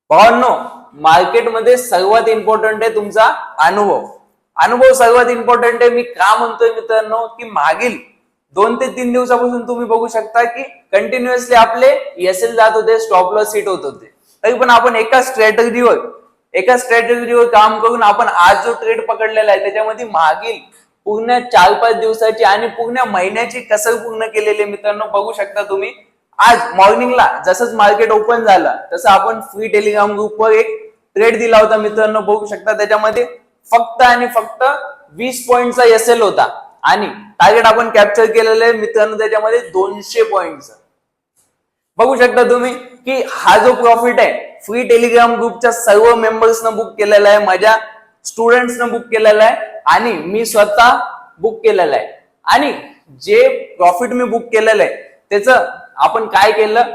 भावांनो, मार्केटमध्ये सर्वात इम्पॉर्टंट आहे तुमचा अनुभव. अनुभव सर्वात इम्पॉर्टंट आहे. मी का म्हणतोय मित्रांनो, की मागील 2 ते 3 दिवसापासून तुम्ही बघू शकता की कंटिन्युअसली आपले एसएल जात होते, स्टॉप लॉस हिट होत होते. तरी पण आपण एका स्ट्रॅटेजीवर काम करून आपण आज जो ट्रेड पकडलेला आहे त्याच्यामध्ये मागील पूर्ण 4-5 दिवसाची आणि पूर्ण महिन्याची कसर पूर्ण केलेली मित्रांनो बघू शकता तुम्ही. आज मॉर्निंगला जसंच मार्केट ओपन झालं तसं आपण फ्री टेलिग्राम ग्रुपवर एक ट्रेड दिला होता मित्रांनो बघू शकता. त्याच्यामध्ये फक्त आणि फक्त 20 पॉइंटचा एसएल होता आणि टार्गेट आपण कॅप्चर केलेलं आहे मित्रांनो त्याच्यामध्ये 200 पॉइंटचा. बघू शकता तुम्ही की हा जो प्रॉफिट आहे फ्री टेलिग्राम ग्रुपच्या सर्व मेंबर्सनं बुक केलेला आहे, माझ्या स्टुडंट्सनं बुक केलेला आहे आणि मी स्वतः बुक केलेलं आहे. आणि जे प्रॉफिट मी बुक केलेलं आहे त्याचं आपण काय केलं,